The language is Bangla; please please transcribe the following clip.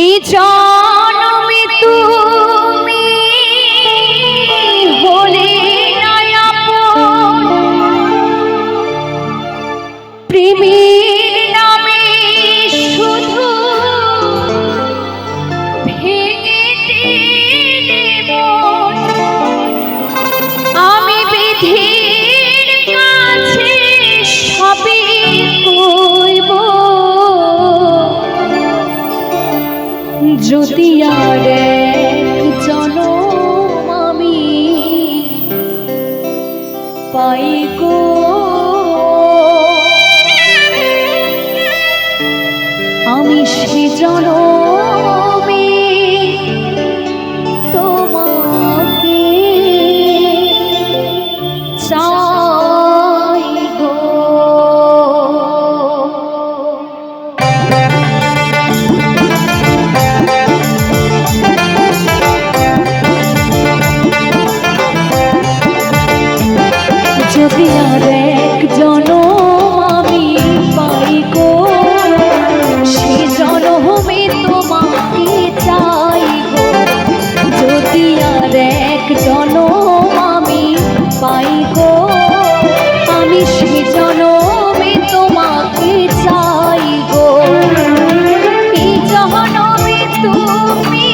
এই জন্মে তুমি হলে না আপন, প্রেমের নামে শুধু ভেঙে দিলে মন। আমি বিধির কাছে সবই কইব, যদি আর এক জনম আমি পাই গো, আমি সে জনমে তোমাকে চাই গো। যদি আর এক জনম আমি পাই গো, সে জনমে তোমাকে চাই গো। যদি আর এক জনম আমি পাই গো, আমি সে জনমে তোমাকে চাই গো। এই জনমে তুমি